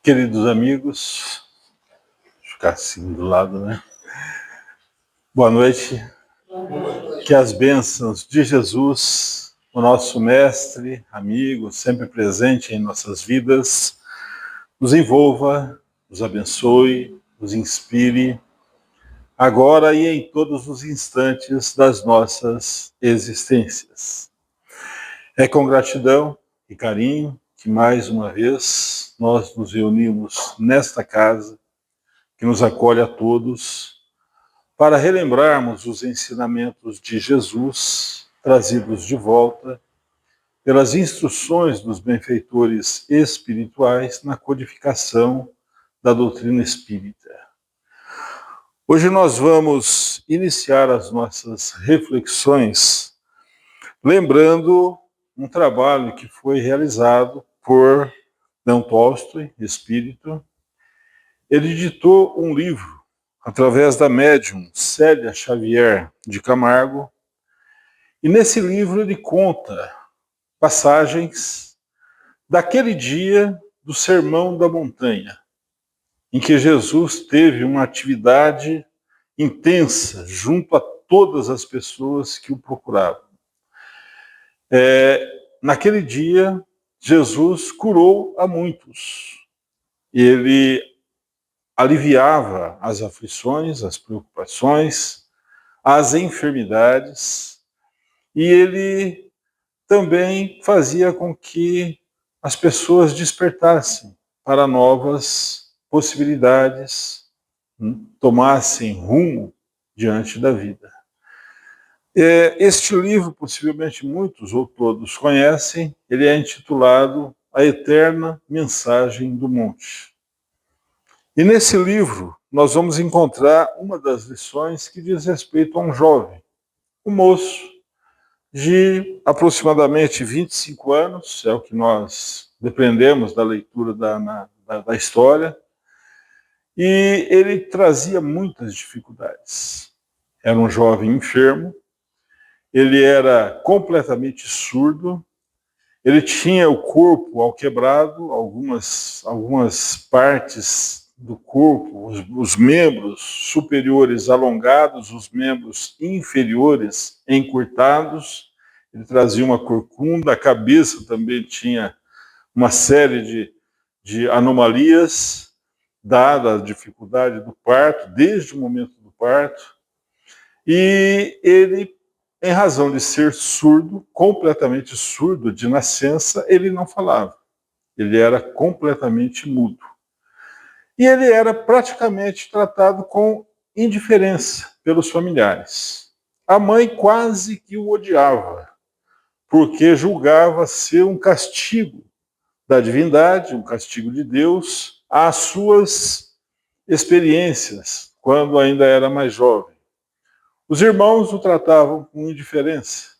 Queridos amigos, vou ficar assim do lado, né? Boa noite. Que as bênçãos de Jesus, o nosso mestre, amigo, sempre presente em nossas vidas, nos envolva, nos abençoe, nos inspire, agora e em todos os instantes das nossas existências. É com gratidão e carinho que mais uma vez nós nos reunimos nesta casa, que nos acolhe a todos, para relembrarmos os ensinamentos de Jesus, trazidos de volta pelas instruções dos benfeitores espirituais na codificação da doutrina espírita. Hoje nós vamos iniciar as nossas reflexões lembrando um trabalho que foi realizado por Leon Tolstói, espírito. Ele editou um livro através da médium Célia Xavier de Camargo, e nesse livro ele conta passagens daquele dia do Sermão da Montanha, em que Jesus teve uma atividade intensa junto a todas as pessoas que o procuravam. Naquele dia, Jesus curou a muitos. Ele aliviava as aflições, as preocupações, as enfermidades, e ele também fazia com que as pessoas despertassem para novas possibilidades, tomassem rumo diante da vida. Este livro, possivelmente muitos ou todos conhecem, ele é intitulado A Eterna Mensagem do Monte. E nesse livro nós vamos encontrar uma das lições que diz respeito a um jovem, um moço de aproximadamente 25 anos, é o que nós depreendemos da leitura da história, e ele trazia muitas dificuldades. Era um jovem enfermo, ele era completamente surdo, ele tinha o corpo alquebrado, algumas partes do corpo, os membros superiores alongados, os membros inferiores encurtados. Ele trazia uma corcunda, a cabeça também tinha uma série de anomalias, dada a dificuldade do parto, desde o momento do parto. E ele, em razão de ser surdo, completamente surdo de nascença, ele não falava. Ele era completamente mudo. E ele era praticamente tratado com indiferença pelos familiares. A mãe quase que o odiava, porque julgava ser um castigo da divindade, um castigo de Deus, às suas experiências, quando ainda era mais jovem. Os irmãos o tratavam com indiferença.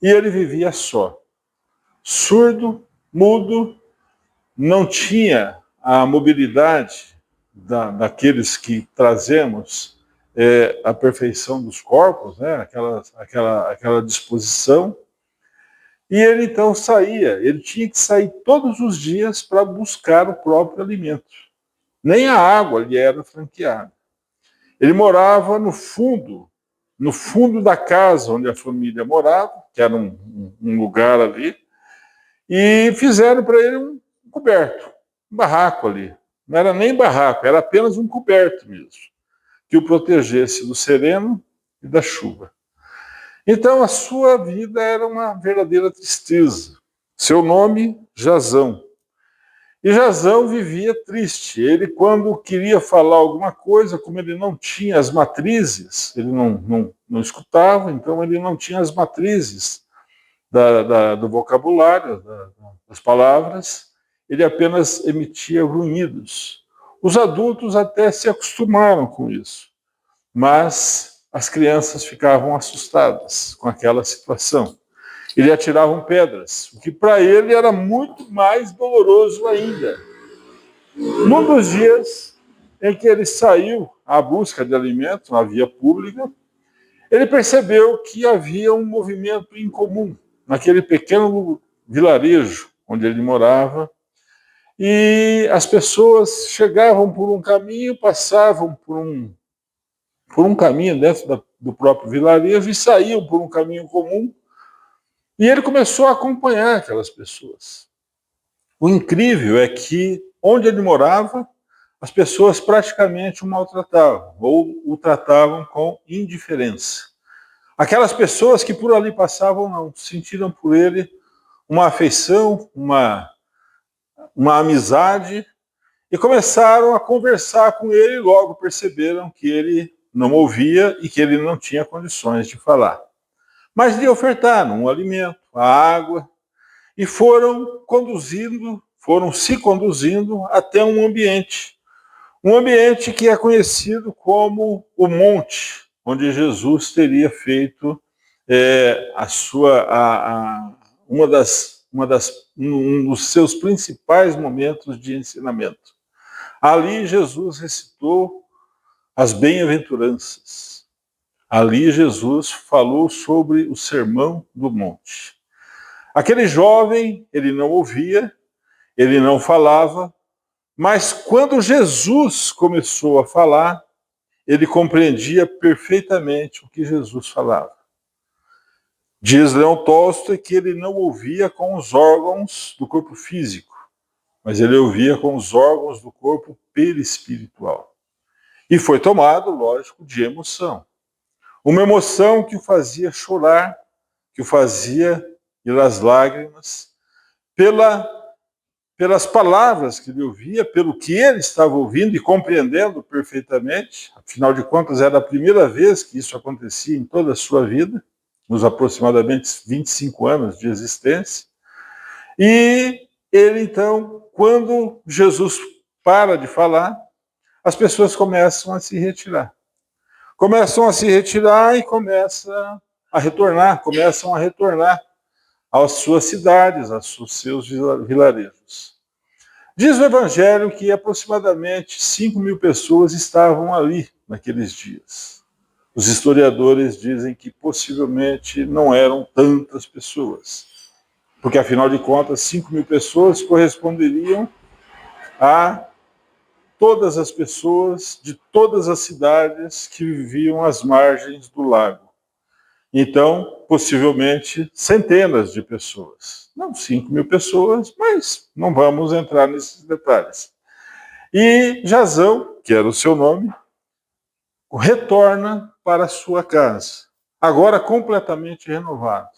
E ele vivia só. Surdo, mudo, não tinha a mobilidade daqueles que trazemos a perfeição dos corpos, né? aquela disposição. E ele então saía, ele tinha que sair todos os dias para buscar o próprio alimento. Nem a água lhe era franqueada. Ele morava no fundo da casa onde a família morava, que era um lugar ali, e fizeram para ele um coberto, um barraco ali. Não era nem barraco, era apenas um coberto mesmo, que o protegesse do sereno e da chuva. Então a sua vida era uma verdadeira tristeza. Seu nome, Jazão. E Jazão vivia triste. Ele, quando queria falar alguma coisa, como ele não tinha as matrizes, ele não escutava, então ele não tinha as matrizes do vocabulário, das palavras, ele apenas emitia ruídos. Os adultos até se acostumaram com isso, mas as crianças ficavam assustadas com aquela situação. Ele atiravam pedras, o que para ele era muito mais doloroso ainda. Num dos dias em que ele saiu à busca de alimento na via pública, ele percebeu que havia um movimento incomum naquele pequeno vilarejo onde ele morava. e as pessoas chegavam por um caminho, passavam por um caminho dentro do próprio vilarejo e saíam por um caminho comum, e ele começou a acompanhar aquelas pessoas. O incrível é que, onde ele morava, as pessoas praticamente o maltratavam, ou o tratavam com indiferença. Aquelas pessoas que por ali passavam não, sentiram por ele uma afeição, uma amizade, e começaram a conversar com ele e logo perceberam que ele não ouvia e que ele não tinha condições de falar. Mas lhe ofertaram um alimento, a água, e foram se conduzindo até um ambiente que é conhecido como o monte, onde Jesus teria feito um dos seus principais momentos de ensinamento. Ali Jesus recitou as bem-aventuranças. Ali Jesus falou sobre o Sermão do Monte. Aquele jovem, ele não ouvia, ele não falava, mas quando Jesus começou a falar, ele compreendia perfeitamente o que Jesus falava. Diz Leon Tolstói que ele não ouvia com os órgãos do corpo físico, mas ele ouvia com os órgãos do corpo perispiritual. E foi tomado, lógico, de emoção. Uma emoção que o fazia chorar, que o fazia ir às lágrimas, pelas palavras que ele ouvia, pelo que ele estava ouvindo e compreendendo perfeitamente. Afinal de contas, era a primeira vez que isso acontecia em toda a sua vida, nos aproximadamente 25 anos de existência. E ele, então, quando Jesus para de falar, as pessoas começam a se retirar. Começam a se retirar e começam a retornar às suas cidades, aos seus vilarejos. Diz o Evangelho que aproximadamente 5.000 pessoas estavam ali naqueles dias. Os historiadores dizem que possivelmente não eram tantas pessoas, porque afinal de contas 5.000 pessoas corresponderiam a todas as pessoas de todas as cidades que viviam às margens do lago. Então, possivelmente, centenas de pessoas. Não 5.000 pessoas, mas não vamos entrar nesses detalhes. E Jasão, que era o seu nome, retorna para a sua casa, agora completamente renovado.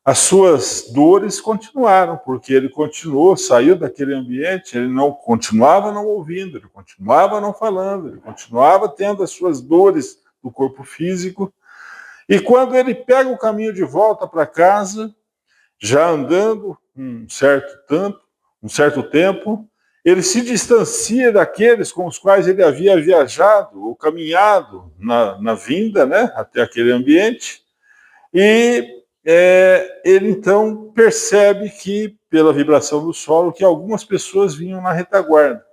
As suas dores continuaram, porque ele continuou, saiu daquele ambiente, ele continuava não ouvindo, ele continuava não falando, ele continuava tendo as suas dores do corpo físico. E quando ele pega o caminho de volta para casa, já andando um certo tempo, ele se distancia daqueles com os quais ele havia viajado ou caminhado na vinda, né, até aquele ambiente, e ele então percebe que, pela vibração do solo, que algumas pessoas vinham na retaguarda.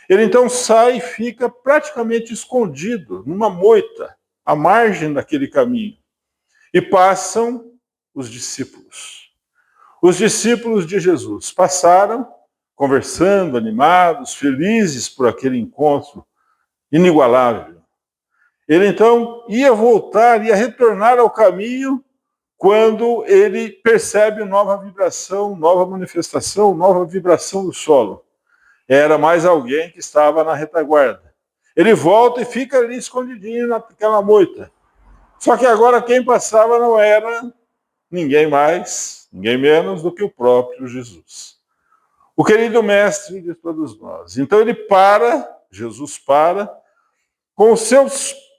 Ele então sai e fica praticamente escondido numa moita, à margem daquele caminho. E passam os discípulos. Os discípulos de Jesus passaram, conversando, animados, felizes por aquele encontro inigualável. Ele então ia retornar ao caminho quando ele percebe nova vibração, nova manifestação, nova vibração do solo. Era mais alguém que estava na retaguarda. Ele volta e fica ali escondidinho naquela moita. Só que agora quem passava não era ninguém mais, ninguém menos do que o próprio Jesus. O querido mestre de todos nós. Então Jesus para, com o seu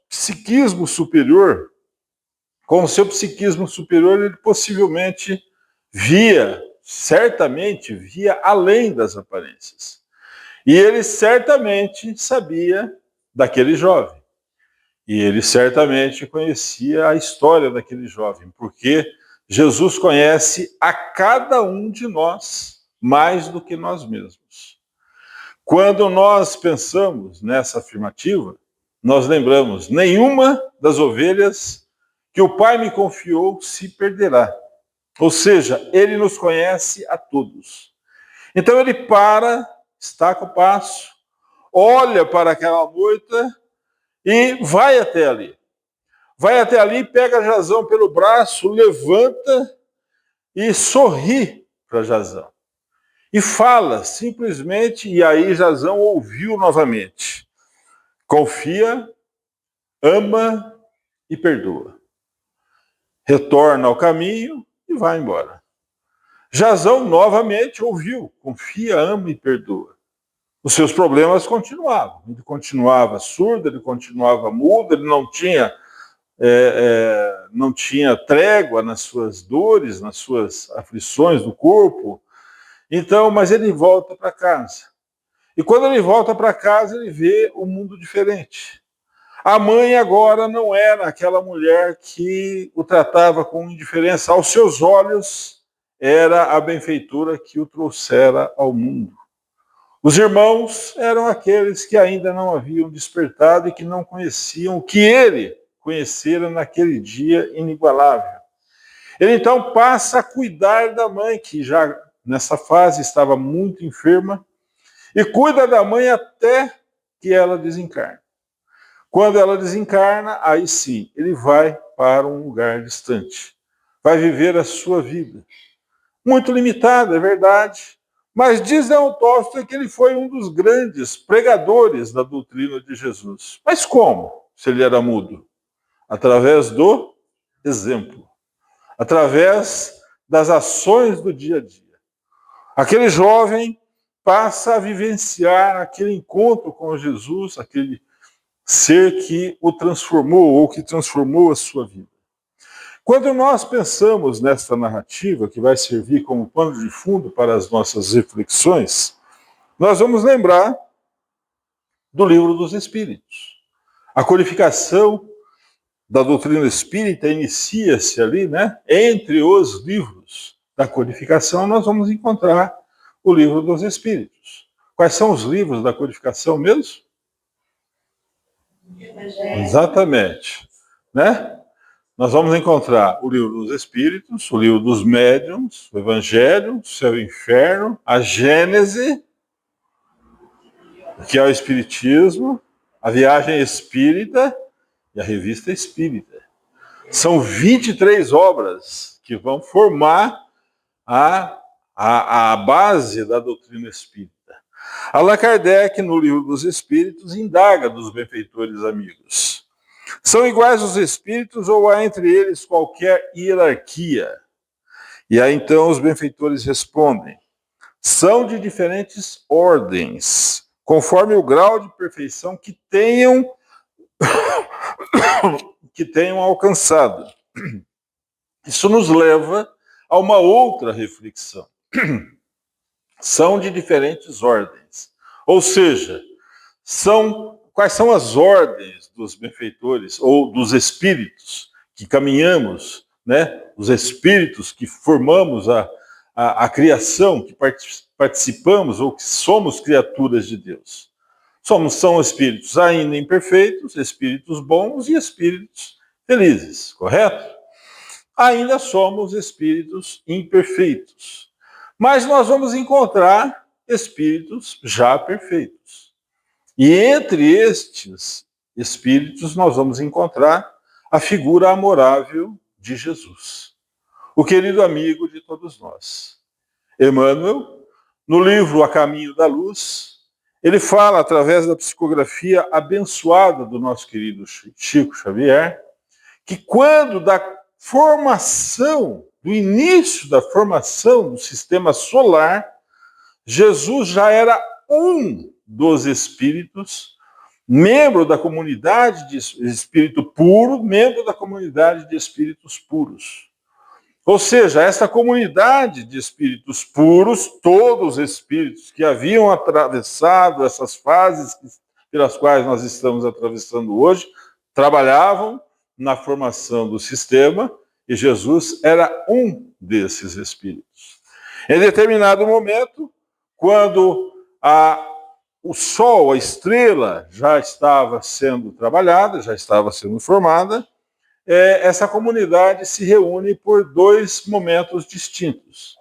psiquismo superior, ele possivelmente certamente via além das aparências. E ele certamente sabia daquele jovem. E ele certamente conhecia a história daquele jovem, porque Jesus conhece a cada um de nós mais do que nós mesmos. Quando nós pensamos nessa afirmativa, nós lembramos: nenhuma das ovelhas que o Pai me confiou se perderá. Ou seja, ele nos conhece a todos. Então ele para, estaca o passo, olha para aquela moita e vai até ali. Vai até ali, pega Jazão pelo braço, levanta e sorri para Jazão. E fala simplesmente, e aí Jazão ouviu novamente. Confia, ama e perdoa. Retorna ao caminho e vai embora. Jazão novamente ouviu, confia, ama e perdoa. Os seus problemas continuavam. Ele continuava surdo, ele continuava mudo, ele não tinha trégua nas suas dores, nas suas aflições do corpo. Então, mas ele volta para casa. E quando ele volta para casa, ele vê um mundo diferente. A mãe agora não era aquela mulher que o tratava com indiferença. Aos seus olhos, era a benfeitora que o trouxera ao mundo. Os irmãos eram aqueles que ainda não haviam despertado e que não conheciam o que ele conhecera naquele dia inigualável. Ele então passa a cuidar da mãe, que já nessa fase estava muito enferma, e cuida da mãe até que ela desencarne. Quando ela desencarna, aí sim, ele vai para um lugar distante. Vai viver a sua vida. Muito limitada, é verdade, mas diz Leon Tolstói que ele foi um dos grandes pregadores da doutrina de Jesus. Mas como, se ele era mudo? Através do exemplo. Através das ações do dia a dia. Aquele jovem passa a vivenciar aquele encontro com Jesus, aquele ser que o transformou ou que transformou a sua vida. Quando nós pensamos nesta narrativa, que vai servir como pano de fundo para as nossas reflexões, nós vamos lembrar do Livro dos Espíritos. A codificação da doutrina espírita inicia-se ali, né? Entre os livros da codificação, nós vamos encontrar o Livro dos Espíritos. Quais são os livros da codificação mesmo? Exatamente, né? Nós vamos encontrar o Livro dos Espíritos, o Livro dos Médiuns, o Evangelho, o Céu e o Inferno, a Gênese, que é o Espiritismo, a Viagem Espírita e a Revista Espírita. São 23 obras que vão formar a base da doutrina espírita. Allan Kardec, no Livro dos Espíritos, indaga dos benfeitores amigos. São iguais os espíritos ou há entre eles qualquer hierarquia? E aí então os benfeitores respondem: são de diferentes ordens, conforme o grau de perfeição que tenham alcançado. Isso nos leva a uma outra reflexão. São de diferentes ordens. Ou seja, quais são as ordens dos benfeitores ou dos espíritos que caminhamos, né? Os espíritos que formamos a criação, que participamos ou que somos criaturas de Deus. São espíritos ainda imperfeitos, espíritos bons e espíritos felizes, correto? Ainda somos espíritos imperfeitos. Mas nós vamos encontrar espíritos já perfeitos. E entre estes espíritos nós vamos encontrar a figura amorável de Jesus, o querido amigo de todos nós. Emmanuel, no livro A Caminho da Luz, ele fala, através da psicografia abençoada do nosso querido Chico Xavier, que quando da formação, do início da formação do sistema solar, Jesus já era um dos espíritos, membro da comunidade de espírito puro, membro da comunidade de espíritos puros. Ou seja, essa comunidade de espíritos puros, todos os espíritos que haviam atravessado essas fases pelas quais nós estamos atravessando hoje, trabalhavam na formação do sistema, e Jesus era um desses espíritos. Em determinado momento, quando o Sol, a estrela, já estava sendo trabalhada, já estava sendo formada, essa comunidade se reúne por dois momentos distintos.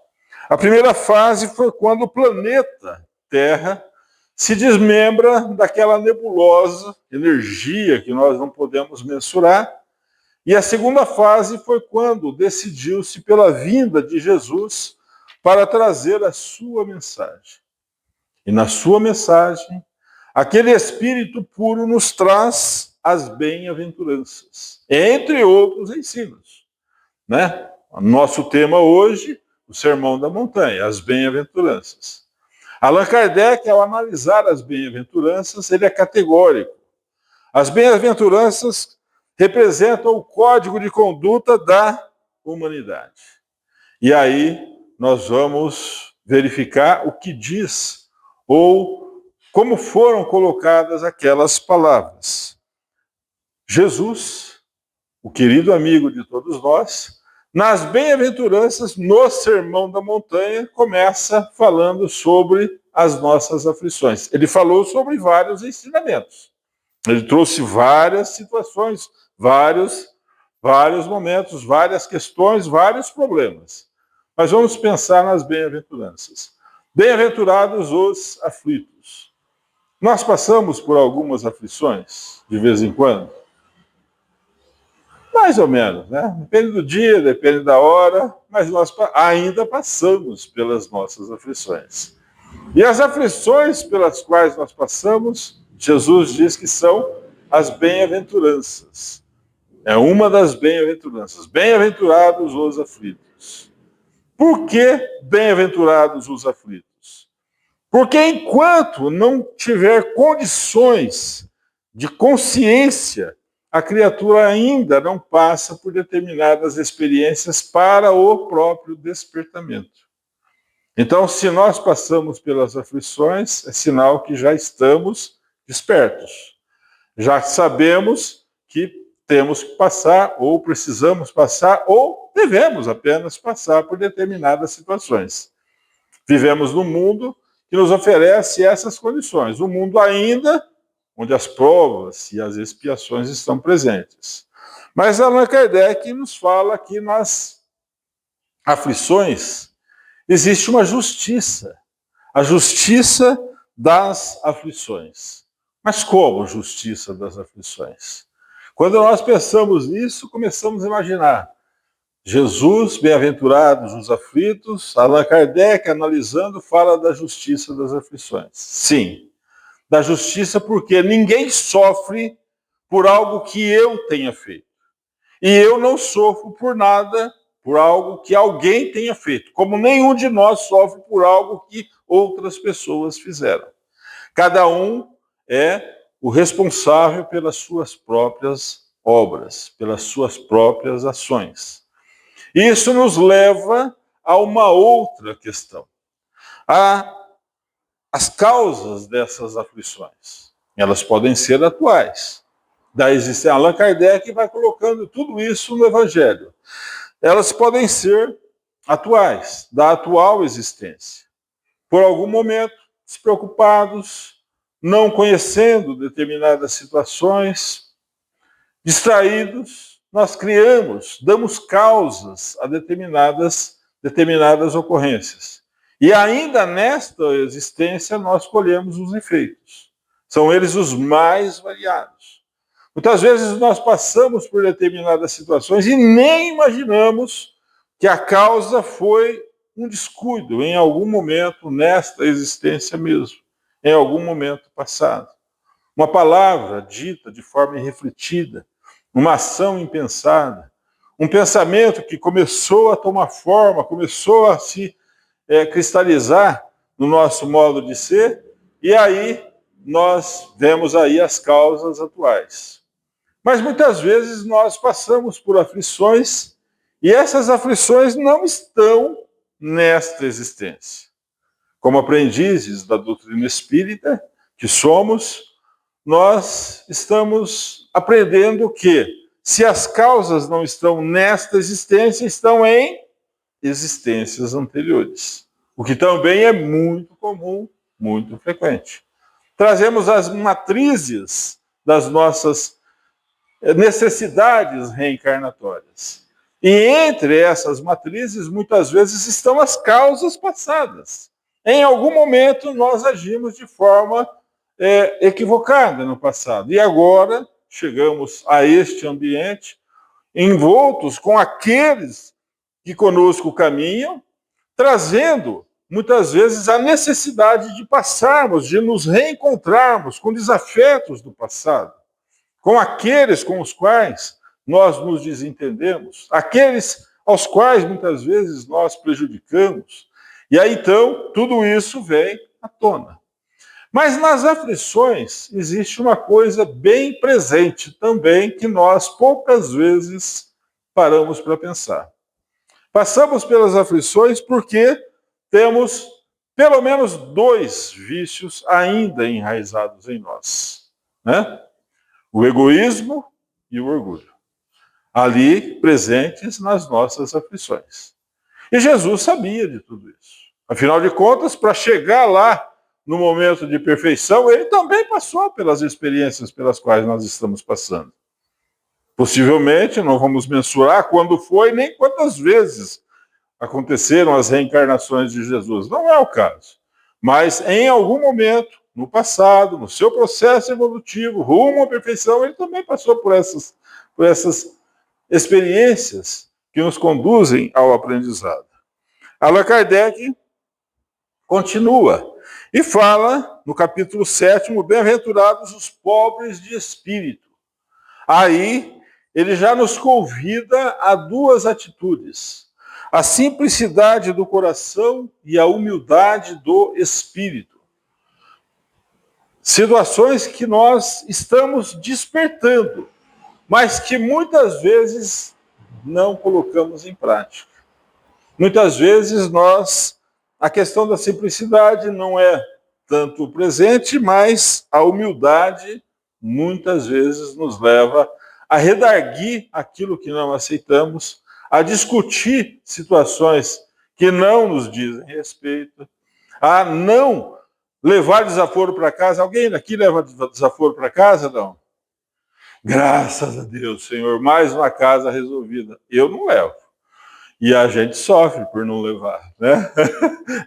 A primeira fase foi quando o planeta Terra se desmembra daquela nebulosa energia que nós não podemos mensurar. E a segunda fase foi quando decidiu-se pela vinda de Jesus para trazer a sua mensagem. E na sua mensagem, aquele Espírito puro nos traz as bem-aventuranças, entre outros ensinos, né? Nosso tema hoje, o Sermão da Montanha, as bem-aventuranças. Allan Kardec, ao analisar as bem-aventuranças, ele é categórico. As bem-aventuranças representam o código de conduta da humanidade. E aí nós vamos verificar o que diz ou como foram colocadas aquelas palavras. Jesus, o querido amigo de todos nós, nas bem-aventuranças, no Sermão da Montanha, começa falando sobre as nossas aflições. Ele falou sobre vários ensinamentos. Ele trouxe várias situações, vários momentos, várias questões, vários problemas. Mas vamos pensar nas bem-aventuranças. Bem-aventurados os aflitos. Nós passamos por algumas aflições, de vez em quando. Mais ou menos, né? Depende do dia, depende da hora, mas nós ainda passamos pelas nossas aflições. E as aflições pelas quais nós passamos, Jesus diz que são as bem-aventuranças. É uma das bem-aventuranças. Bem-aventurados os aflitos. Por que bem-aventurados os aflitos? Porque enquanto não tiver condições de consciência, a criatura ainda não passa por determinadas experiências para o próprio despertamento. Então, se nós passamos pelas aflições, é sinal que já estamos despertos. Já sabemos que temos que passar, ou precisamos passar, ou devemos apenas passar por determinadas situações. Vivemos num mundo que nos oferece essas condições. Um mundo ainda onde as provas e as expiações estão presentes. Mas Allan Kardec nos fala que nas aflições existe uma justiça, a justiça das aflições. Mas como justiça das aflições? Quando nós pensamos nisso, começamos a imaginar Jesus, bem-aventurados os aflitos, Allan Kardec, analisando, fala da justiça das aflições. Sim, da justiça porque ninguém sofre por algo que eu tenha feito. E eu não sofro por nada, por algo que alguém tenha feito, como nenhum de nós sofre por algo que outras pessoas fizeram. Cada um é o responsável pelas suas próprias obras, pelas suas próprias ações. Isso nos leva a uma outra questão. As causas dessas aflições, elas podem ser atuais. Da existência, Allan Kardec vai colocando tudo isso no Evangelho. Elas podem ser atuais, da atual existência. Por algum momento, despreocupados, não conhecendo determinadas situações, distraídos, nós criamos, damos causas a determinadas ocorrências. E ainda nesta existência nós colhemos os efeitos. São eles os mais variados. Muitas vezes nós passamos por determinadas situações e nem imaginamos que a causa foi um descuido em algum momento nesta existência mesmo, em algum momento passado. Uma palavra dita de forma irrefletida, uma ação impensada, um pensamento que começou a tomar forma, começou a se cristalizar no nosso modo de ser, e aí nós vemos aí as causas atuais. Mas muitas vezes nós passamos por aflições e essas aflições não estão nesta existência. Como aprendizes da doutrina espírita que somos, nós estamos aprendendo que se as causas não estão nesta existência, estão em existências anteriores. O que também é muito comum, muito frequente. Trazemos as matrizes das nossas necessidades reencarnatórias. E entre essas matrizes, muitas vezes, estão as causas passadas. Em algum momento, nós agimos de forma equivocada no passado. E agora, chegamos a este ambiente, envoltos com aqueles que conosco caminham, trazendo, muitas vezes, a necessidade de passarmos, de nos reencontrarmos com desafetos do passado, com aqueles com os quais nós nos desentendemos, aqueles aos quais muitas vezes nós prejudicamos. E aí então tudo isso vem à tona. Mas nas aflições existe uma coisa bem presente também que nós poucas vezes paramos para pensar. Passamos pelas aflições porque temos pelo menos 2 vícios ainda enraizados em nós, né? O egoísmo e o orgulho, ali presentes nas nossas aflições. E Jesus sabia de tudo isso. Afinal de contas, para chegar lá no momento de perfeição, ele também passou pelas experiências pelas quais nós estamos passando. Possivelmente, não vamos mensurar quando foi, nem quantas vezes aconteceram as reencarnações de Jesus. Não é o caso. Mas em algum momento, no passado, no seu processo evolutivo, rumo à perfeição, ele também passou por essas experiências que nos conduzem ao aprendizado. Allan Kardec continua e fala, no capítulo 7º, bem-aventurados os pobres de espírito. Aí, ele já nos convida a 2 atitudes: a simplicidade do coração e a humildade do espírito. Situações que nós estamos despertando, mas que muitas vezes não colocamos em prática. Muitas vezes a questão da simplicidade não é tanto presente, mas a humildade muitas vezes nos leva a redarguir aquilo que não aceitamos, a discutir situações que não nos dizem respeito, a não levar desaforo para casa. Alguém daqui leva desaforo para casa? Não. Graças a Deus, Senhor, mais uma casa resolvida. Eu não levo. E a gente sofre por não levar, né?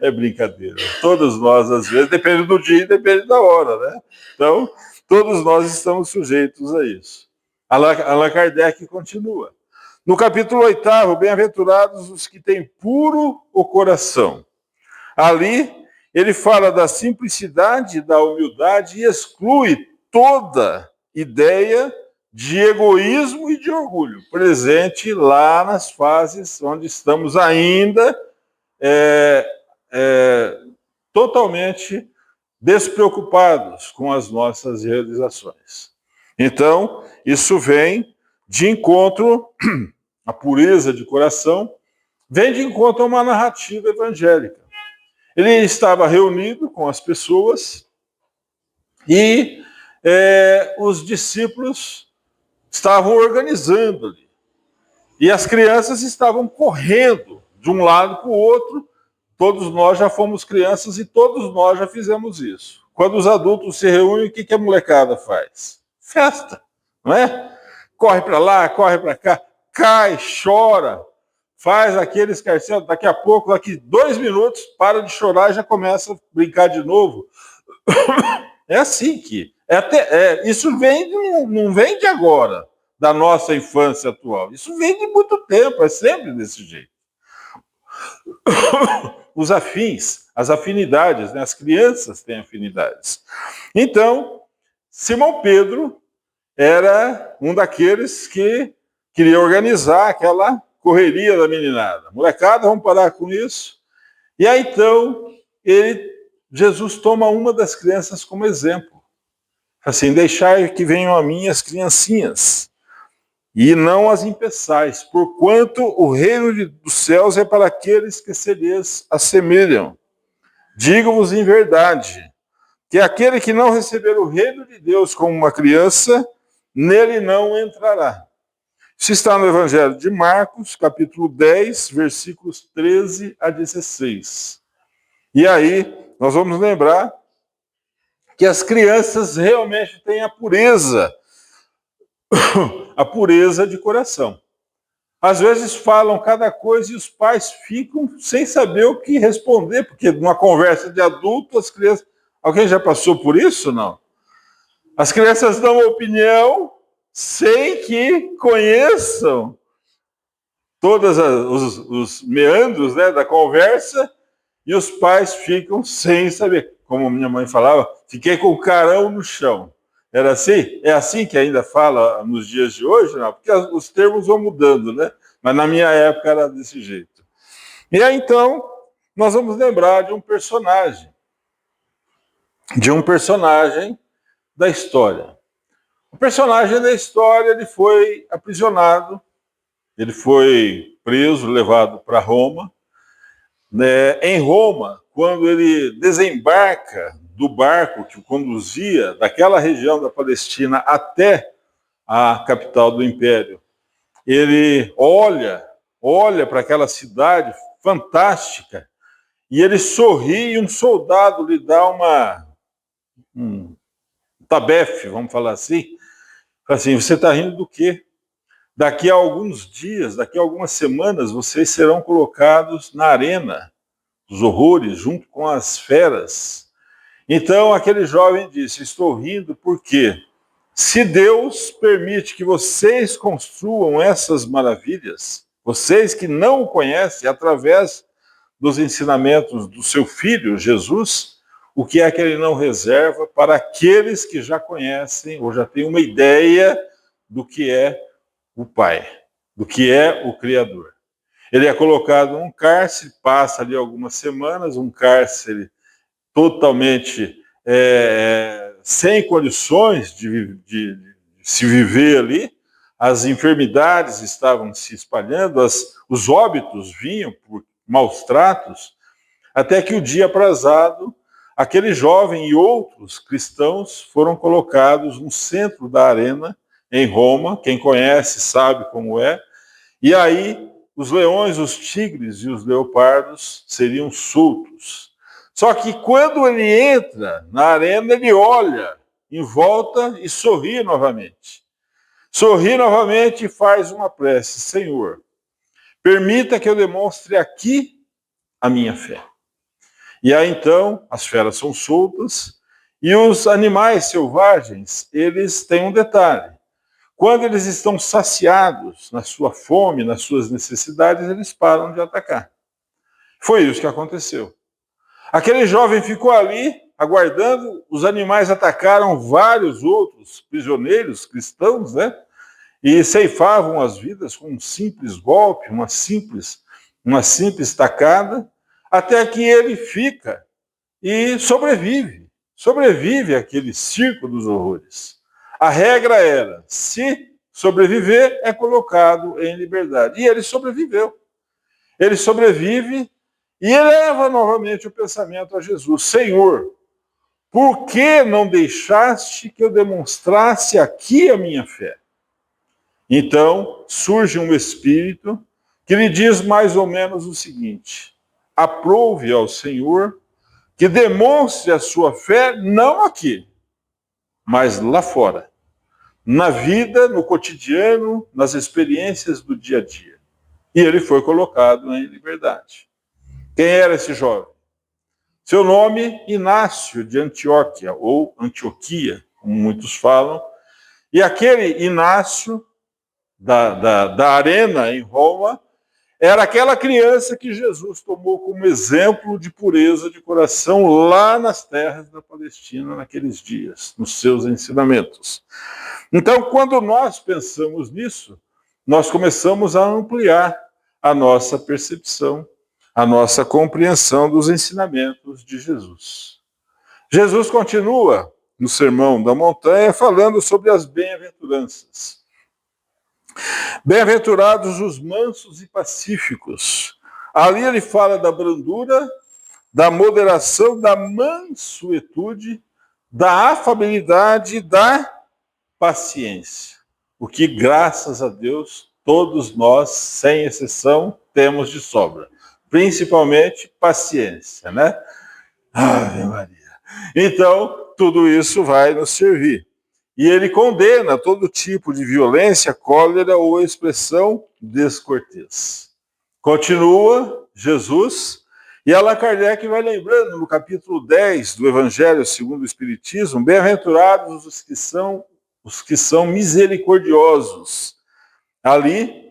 É brincadeira. Todos nós, às vezes, depende do dia e depende da hora, né? Então, todos nós estamos sujeitos a isso. Allan Kardec continua. No capítulo 8º, bem-aventurados os que têm puro o coração. Ali, ele fala da simplicidade, da humildade e exclui toda ideia de egoísmo e de orgulho, presente lá nas fases onde estamos ainda totalmente despreocupados com as nossas realizações. Então, isso vem de encontro, a pureza de coração, vem de encontro a uma narrativa evangélica. Ele estava reunido com as pessoas e os discípulos estavam organizando ali. E as crianças estavam correndo de um lado para o outro. Todos nós já fomos crianças e todos nós já fizemos isso. Quando os adultos se reúnem, o que a molecada faz? Festa, não é? Corre para lá, corre para cá, cai, chora, faz aquele escarcelo. Daqui a pouco, daqui 2 minutos, para de chorar e já começa a brincar de novo. É assim que... isso não vem de agora, da nossa infância atual. Isso vem de muito tempo, é sempre desse jeito. Os afins, as afinidades, né? As crianças têm afinidades. Então, Simão Pedro era um daqueles que queria organizar aquela correria da meninada. Molecada, vamos parar com isso. E aí, então, Jesus toma uma das crianças como exemplo. Assim, deixai que venham a mim as criancinhas, e não as impeçais, porquanto o reino dos céus é para aqueles que se lhes assemelham. Digo-vos em verdade, que aquele que não receber o reino de Deus como uma criança, nele não entrará. Isso está no Evangelho de Marcos, capítulo 10, versículos 13 a 16. E aí, nós vamos lembrar que as crianças realmente têm a pureza de coração. Às vezes falam cada coisa e os pais ficam sem saber o que responder, porque numa conversa de adulto, as crianças... Alguém já passou por isso, não? As crianças dão opinião sem que conheçam todos os meandros, né, da conversa, e os pais ficam sem saber. Como minha mãe falava, fiquei com o carão no chão. Era assim? É assim que ainda fala nos dias de hoje? Não, porque os termos vão mudando, né? Mas na minha época era desse jeito. E aí, então, nós vamos lembrar de um personagem da história. O personagem da história, ele foi aprisionado, ele foi preso, levado para Roma. Né? Em Roma, quando ele desembarca do barco que o conduzia daquela região da Palestina até a capital do Império, ele olha para aquela cidade fantástica e ele sorri e um soldado lhe dá um tabefe, vamos falar assim. Você está rindo do quê? Daqui a alguns dias, daqui a algumas semanas, vocês serão colocados na arena dos horrores, junto com as feras. Então aquele jovem disse, estou rindo porque se Deus permite que vocês construam essas maravilhas, vocês que não o conhecem, através dos ensinamentos do seu filho, Jesus, o que é que ele não reserva para aqueles que já conhecem ou já têm uma ideia do que é o Pai, do que é o Criador. Ele é colocado num cárcere, passa ali algumas semanas, um cárcere totalmente sem condições de se viver ali, as enfermidades estavam se espalhando, os óbitos vinham por maus tratos, até que o dia aprazado, aquele jovem e outros cristãos foram colocados no centro da arena, em Roma, quem conhece sabe como é, e aí os leões, os tigres e os leopardos seriam soltos. Só que quando ele entra na arena, ele olha em volta e sorri novamente. Sorri novamente e faz uma prece. Senhor, permita que eu demonstre aqui a minha fé. E aí então as feras são soltas e os animais selvagens, eles têm um detalhe. Quando eles estão saciados na sua fome, nas suas necessidades, eles param de atacar. Foi isso que aconteceu. Aquele jovem ficou ali, aguardando, os animais atacaram vários outros prisioneiros cristãos, né? E ceifavam as vidas com um simples golpe, uma simples tacada, até que ele fica e sobrevive àquele circo dos horrores. A regra era, se sobreviver, é colocado em liberdade. E ele sobreviveu. Ele sobrevive e eleva novamente o pensamento a Jesus. Senhor, por que não deixaste que eu demonstrasse aqui a minha fé? Então, surge um espírito que lhe diz mais ou menos o seguinte: aprove ao Senhor que demonstre a sua fé não aqui, mas lá fora. Na vida, no cotidiano, nas experiências do dia a dia. E ele foi colocado em liberdade. Quem era esse jovem? Seu nome, Inácio de Antioquia, ou Antioquia, como muitos falam. E aquele Inácio, da arena em Roma, era aquela criança que Jesus tomou como exemplo de pureza de coração lá nas terras da Palestina naqueles dias, nos seus ensinamentos. Então, quando nós pensamos nisso, nós começamos a ampliar a nossa percepção, a nossa compreensão dos ensinamentos de Jesus. Jesus continua no Sermão da Montanha falando sobre as bem-aventuranças. Bem-aventurados os mansos e pacíficos. Ali ele fala da brandura, da moderação, da mansuetude, da afabilidade e da paciência. O que, graças a Deus, todos nós, sem exceção, temos de sobra. Principalmente paciência, né? Ave Maria. Então, tudo isso vai nos servir. E ele condena todo tipo de violência, cólera ou expressão descortês. Continua Jesus, e Allan Kardec vai lembrando no capítulo 10 do Evangelho segundo o Espiritismo, bem-aventurados os que são misericordiosos. Ali,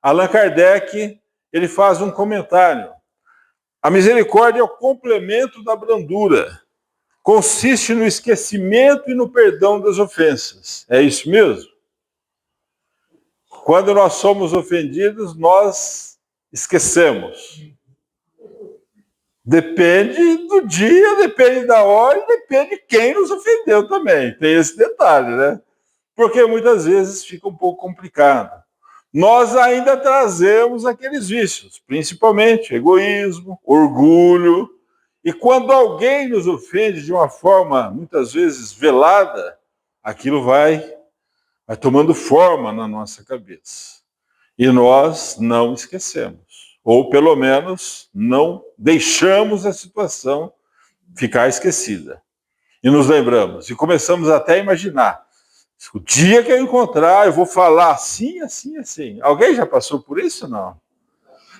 Allan Kardec, ele faz um comentário. A misericórdia é o complemento da brandura. Consiste no esquecimento e no perdão das ofensas. É isso mesmo? Quando nós somos ofendidos, nós esquecemos. Depende do dia, depende da hora e depende de quem nos ofendeu também. Tem esse detalhe, né? Porque muitas vezes fica um pouco complicado. Nós ainda trazemos aqueles vícios, principalmente egoísmo, orgulho. E quando alguém nos ofende de uma forma, muitas vezes, velada, aquilo vai tomando forma na nossa cabeça. E nós não esquecemos. Ou, pelo menos, não deixamos a situação ficar esquecida. E nos lembramos. E começamos até a imaginar. O dia que eu encontrar, eu vou falar assim, assim, assim. Alguém já passou por isso, não?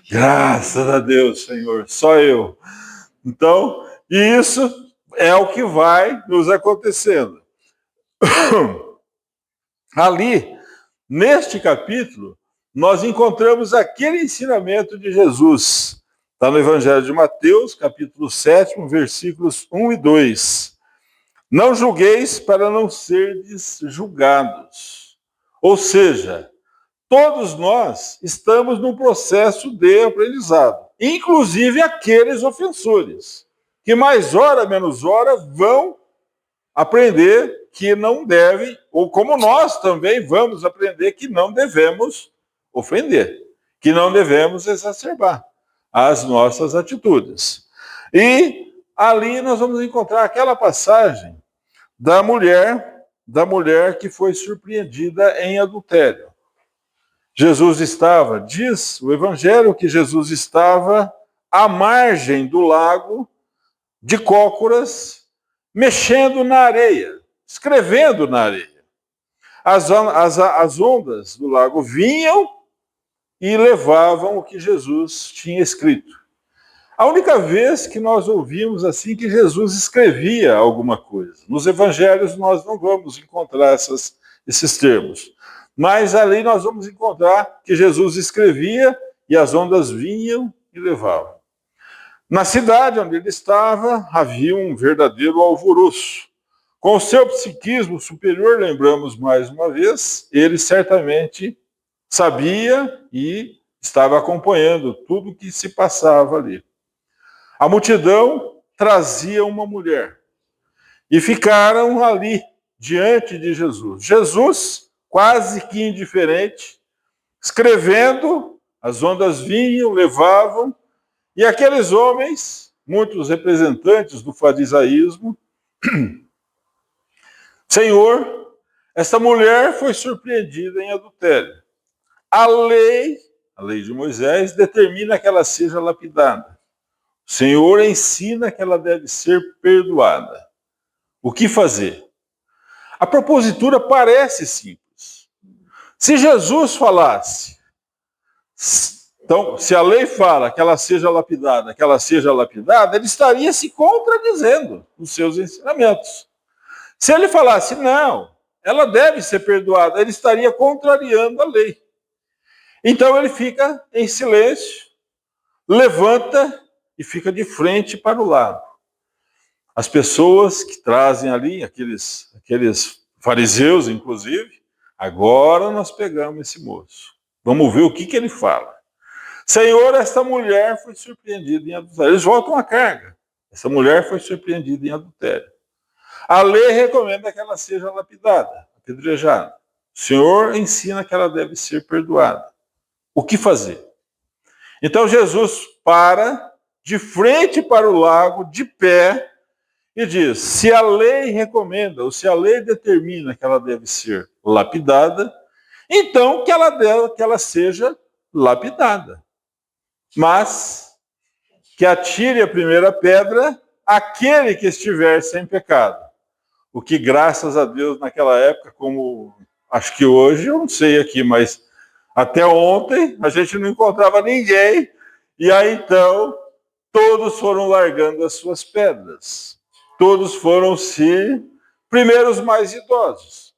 Graças a Deus, Senhor. Só eu. Então, isso é o que vai nos acontecendo. Ali, neste capítulo, nós encontramos aquele ensinamento de Jesus. Está no Evangelho de Mateus, capítulo 7, versículos 1 e 2. Não julgueis para não serdes julgados. Ou seja, todos nós estamos num processo de aprendizado, inclusive aqueles ofensores, que mais hora menos hora vão aprender que não devem, ou como nós também vamos aprender que não devemos ofender, que não devemos exacerbar as nossas atitudes. E ali nós vamos encontrar aquela passagem da mulher que foi surpreendida em adultério. Jesus estava, diz o Evangelho, que Jesus estava à margem do lago de Cócoras, mexendo na areia, escrevendo na areia. As ondas do lago vinham e levavam o que Jesus tinha escrito. A única vez que nós ouvimos assim que Jesus escrevia alguma coisa. Nos evangelhos nós não vamos encontrar esses termos. Mas ali nós vamos encontrar que Jesus escrevia e as ondas vinham e levavam. Na cidade onde ele estava, havia um verdadeiro alvoroço. Com o seu psiquismo superior, lembramos mais uma vez, ele certamente sabia e estava acompanhando tudo o que se passava ali. A multidão trazia uma mulher e ficaram ali diante de Jesus. Jesus, quase que indiferente, escrevendo, as ondas vinham, levavam, e aqueles homens, muitos representantes do farisaísmo, Senhor, esta mulher foi surpreendida em adultério. A lei de Moisés, determina que ela seja lapidada. O Senhor ensina que ela deve ser perdoada. O que fazer? A propositura parece simples. Se Jesus falasse, então, se a lei fala que ela seja lapidada, ele estaria se contradizendo nos seus ensinamentos. Se ele falasse, não, ela deve ser perdoada, ele estaria contrariando a lei. Então ele fica em silêncio, levanta e fica de frente para o lado. As pessoas que trazem ali, aqueles fariseus, inclusive, agora nós pegamos esse moço. Vamos ver o que ele fala. Senhor, esta mulher foi surpreendida em adultério. Eles voltam à carga. Essa mulher foi surpreendida em adultério. A lei recomenda que ela seja lapidada, apedrejada. O Senhor ensina que ela deve ser perdoada. O que fazer? Então Jesus para de frente para o lago, de pé, e diz, se a lei recomenda, ou se a lei determina que ela deve ser lapidada, então que ela seja lapidada. Mas que atire a primeira pedra aquele que estiver sem pecado. o que, graças a Deus, naquela época, como acho que hoje, eu não sei aqui, mas até ontem a gente não encontrava ninguém, e aí então todos foram largando as suas pedras. Todos foram primeiro os mais idosos.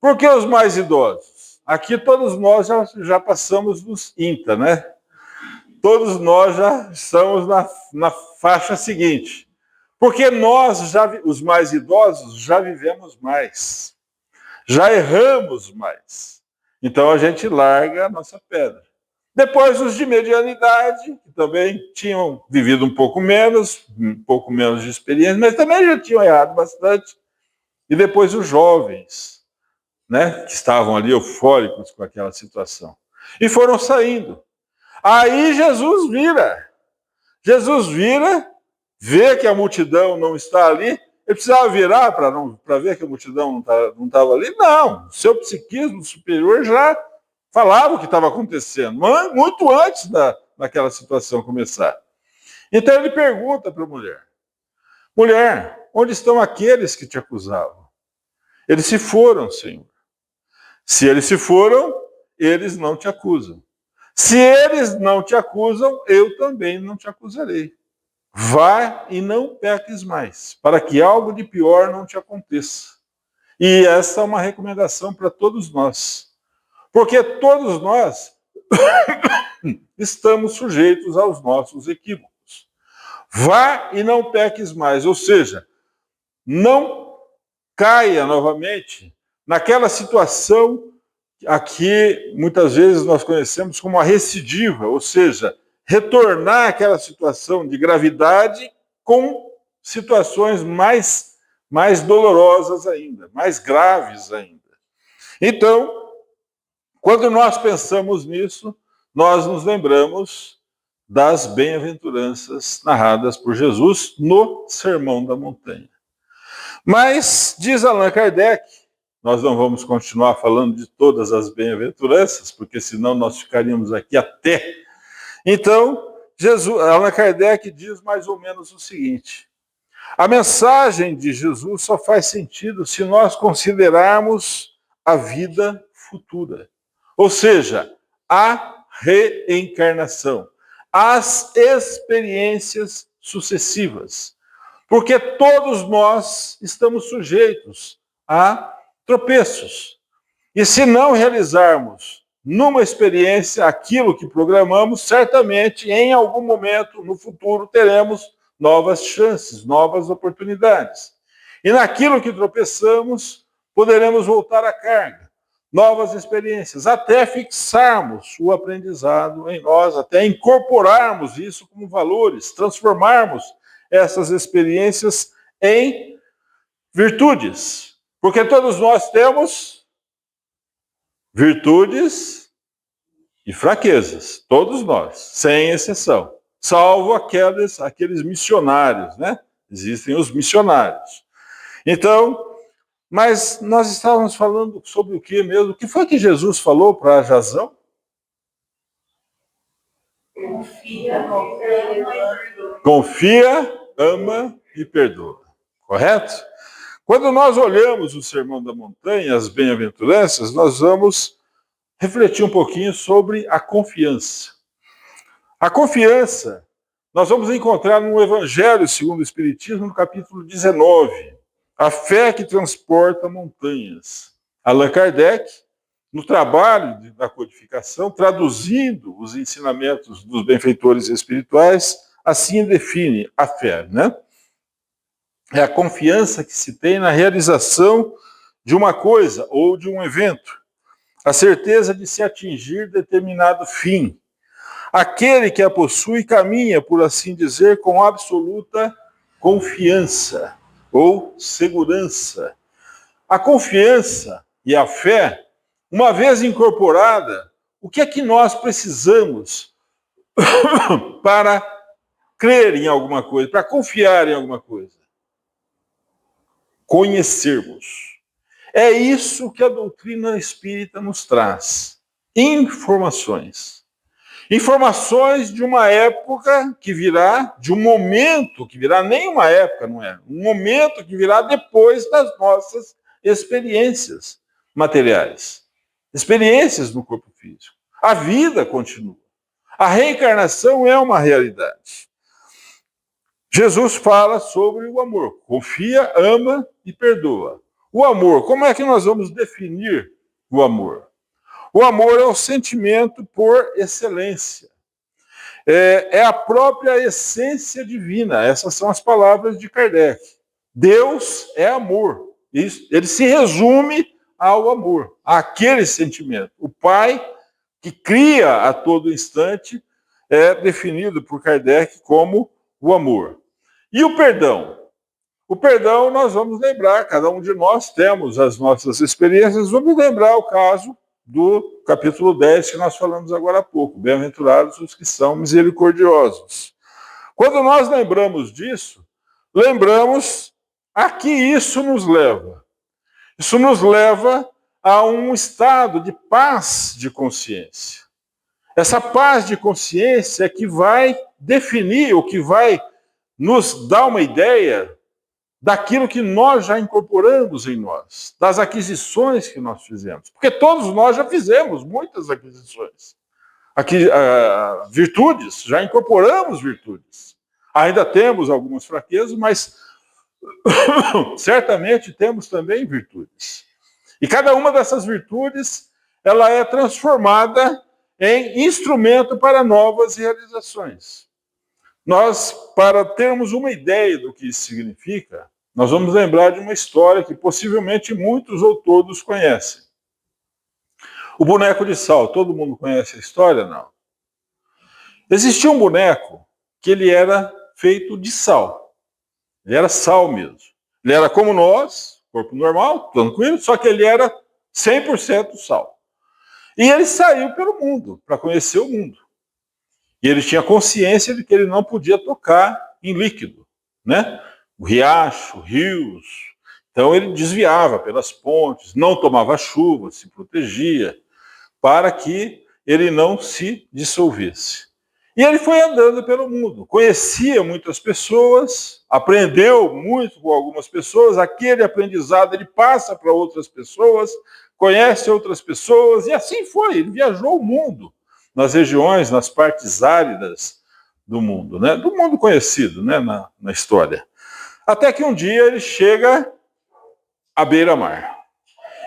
Por que os mais idosos? Aqui todos nós já passamos dos INTA, né? Todos nós já estamos na faixa seguinte. Porque nós, os mais idosos, já vivemos mais. Já erramos mais. Então a gente larga a nossa pedra. Depois os de mediana idade, que também tinham vivido um pouco menos de experiência, mas também já tinham errado bastante. E depois os jovens, né, que estavam ali eufóricos com aquela situação. E foram saindo. Aí Jesus vira, vê que a multidão não está ali. Ele precisava virar para ver que a multidão não estava ali? Não, seu psiquismo superior já falava o que estava acontecendo, muito antes daquela situação começar. Então ele pergunta para a mulher: mulher, onde estão aqueles que te acusavam? Eles se foram, Senhor. Se eles se foram, eles não te acusam. Se eles não te acusam, eu também não te acusarei. Vá e não peques mais, para que algo de pior não te aconteça. E essa é uma recomendação para todos nós. Porque todos nós estamos sujeitos aos nossos equívocos. Vá e não peques mais, ou seja, não caia novamente naquela situação aqui muitas vezes nós conhecemos como a recidiva, ou seja, retornar àquela situação de gravidade com situações mais dolorosas ainda, mais graves ainda. Então, quando nós pensamos nisso, nós nos lembramos das bem-aventuranças narradas por Jesus no Sermão da Montanha. Mas, diz Allan Kardec, nós não vamos continuar falando de todas as bem-aventuranças, porque senão nós ficaríamos aqui até. Então, Allan Kardec diz mais ou menos o seguinte: a mensagem de Jesus só faz sentido se nós considerarmos a vida futura. Ou seja, a reencarnação, as experiências sucessivas. Porque todos nós estamos sujeitos a tropeços. E se não realizarmos numa experiência aquilo que programamos, certamente em algum momento no futuro teremos novas chances, novas oportunidades. E naquilo que tropeçamos, poderemos voltar à carga, novas experiências, até fixarmos o aprendizado em nós, até incorporarmos isso como valores, transformarmos essas experiências em virtudes. Porque todos nós temos virtudes e fraquezas, todos nós, sem exceção, salvo aqueles missionários, né? Existem os missionários. Então, mas nós estávamos falando sobre o que mesmo? O que foi que Jesus falou para Jazão? Confia, ama e perdoa. Correto? Quando nós olhamos o Sermão da Montanha, as bem-aventuranças, nós vamos refletir um pouquinho sobre a confiança. A confiança, nós vamos encontrar no Evangelho segundo o Espiritismo, no capítulo 19. A fé que transporta montanhas. Allan Kardec, no trabalho da codificação, traduzindo os ensinamentos dos benfeitores espirituais, assim define a fé, né? É a confiança que se tem na realização de uma coisa ou de um evento, a certeza de se atingir determinado fim. Aquele que a possui caminha, por assim dizer, com absoluta confiança ou segurança. A confiança e a fé, uma vez incorporada, o que é que nós precisamos para crer em alguma coisa, para confiar em alguma coisa? Conhecermos. É isso que a doutrina espírita nos traz. Informações. Informações de uma época que virá, de um momento que virá, nem uma época, não é? Um momento que virá depois das nossas experiências materiais. Experiências no corpo físico. A vida continua. A reencarnação é uma realidade. Jesus fala sobre o amor. Confia, ama e perdoa. O amor, como é que nós vamos definir o amor? O amor é o sentimento por excelência. É a própria essência divina. Essas são as palavras de Kardec. Deus é amor. Ele se resume ao amor, àquele sentimento. O Pai, que cria a todo instante, é definido por Kardec como o amor. E o perdão? O perdão, nós vamos lembrar, cada um de nós temos as nossas experiências, vamos lembrar o caso do capítulo 10 que nós falamos agora há pouco. Bem-aventurados os que são misericordiosos. Quando nós lembramos disso, lembramos a que isso nos leva. Isso nos leva a um estado de paz de consciência. Essa paz de consciência é que vai definir, ou que vai nos dar uma ideia daquilo que nós já incorporamos em nós, das aquisições que nós fizemos. Porque todos nós já fizemos muitas aquisições. Virtudes, já incorporamos virtudes. Ainda temos algumas fraquezas, mas certamente temos também virtudes. E cada uma dessas virtudes, ela é transformada em instrumento para novas realizações. Nós, para termos uma ideia do que isso significa, nós vamos lembrar de uma história que possivelmente muitos ou todos conhecem. O boneco de sal, todo mundo conhece a história? Não. Existia um boneco que ele era feito de sal. Ele era sal mesmo. Ele era como nós, corpo normal, tranquilo, só que ele era 100% sal. E ele saiu pelo mundo, para conhecer o mundo. E ele tinha consciência de que ele não podia tocar em líquido, né? O riacho, rios. Então ele desviava pelas pontes, não tomava chuva, se protegia, para que ele não se dissolvesse. E ele foi andando pelo mundo, conhecia muitas pessoas, aprendeu muito com algumas pessoas, aquele aprendizado ele passa para outras pessoas, conhece outras pessoas, e assim foi, ele viajou o mundo, nas regiões, nas partes áridas do mundo, né? Do mundo conhecido, né? na história. Até que um dia ele chega à beira-mar.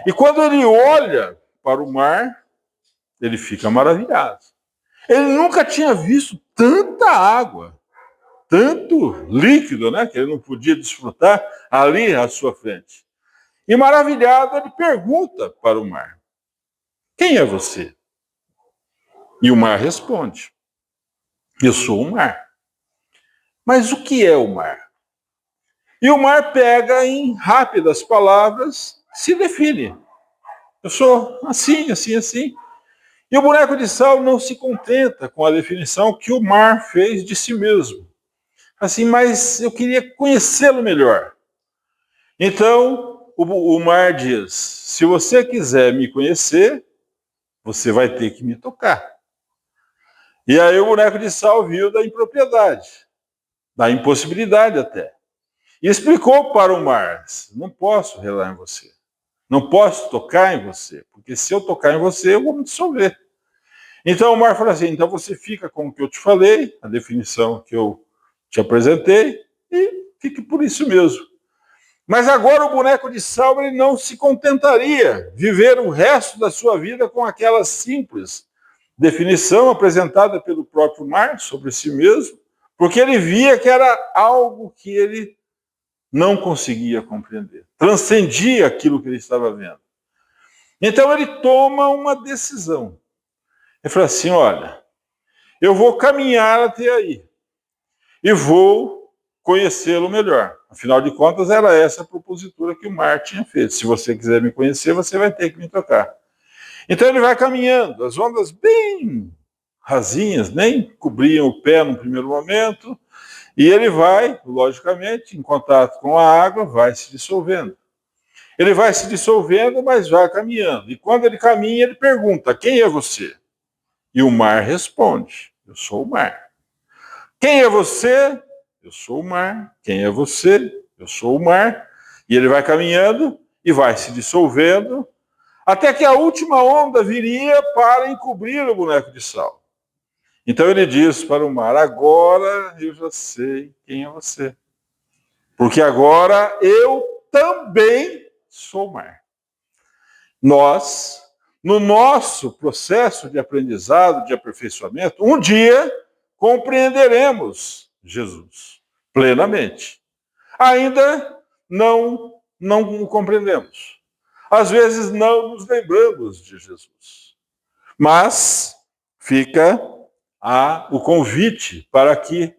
E quando ele olha para o mar, ele fica maravilhado. Ele nunca tinha visto tanta água, tanto líquido, né? Que ele não podia desfrutar ali à sua frente. E maravilhado, ele pergunta para o mar: quem é você? E o mar responde: eu sou o mar. Mas o que é o mar? E o mar pega em rápidas palavras, se define. Eu sou assim, assim, assim. E o boneco de sal não se contenta com a definição que o mar fez de si mesmo. Assim, mas eu queria conhecê-lo melhor. Então, o mar diz: se você quiser me conhecer, você vai ter que me tocar. E aí o boneco de sal viu da impropriedade, da impossibilidade até. E explicou para o mar: não posso relar em você. Não posso tocar em você, porque se eu tocar em você, eu vou me dissolver. Então o mar falou assim: então você fica com o que eu te falei, a definição que eu te apresentei, e fique por isso mesmo. Mas agora o boneco de sal ele não se contentaria viver o resto da sua vida com aquela simples definição apresentada pelo próprio mar sobre si mesmo, porque ele via que era algo que ele não conseguia compreender, transcendia aquilo que ele estava vendo. Então ele toma uma decisão. Ele fala assim: olha, eu vou caminhar até aí e vou conhecê-lo melhor. Afinal de contas, era essa a propositura que o mar tinha feito. Se você quiser me conhecer, você vai ter que me tocar. Então ele vai caminhando, as ondas bem rasinhas, nem cobriam o pé no primeiro momento, e ele vai, logicamente, em contato com a água, vai se dissolvendo. Ele vai se dissolvendo, mas vai caminhando. E quando ele caminha, ele pergunta: quem é você? E o mar responde: eu sou o mar. Quem é você? Eu sou o mar. Quem é você? Eu sou o mar. E ele vai caminhando e vai se dissolvendo, até que a última onda viria para encobrir o boneco de sal. Então ele diz para o mar: agora eu já sei quem é você. Porque agora eu também sou o mar. Nós, no nosso processo de aprendizado, de aperfeiçoamento, um dia compreenderemos Jesus plenamente. Ainda não o compreendemos. Às vezes não nos lembramos de Jesus. Mas fica o convite para que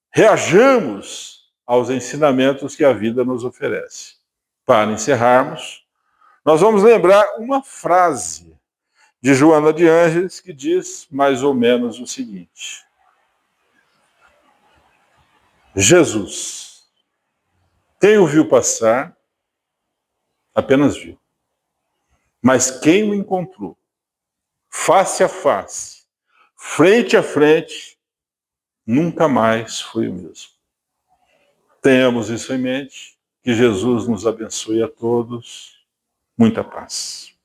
reajamos aos ensinamentos que a vida nos oferece. Para encerrarmos, nós vamos lembrar uma frase de Joana de Ângeles que diz mais ou menos o seguinte: Jesus, quem o viu passar, apenas viu. Mas quem o encontrou, face a face, frente a frente, nunca mais foi o mesmo. Tenhamos isso em mente, que Jesus nos abençoe a todos. Muita paz.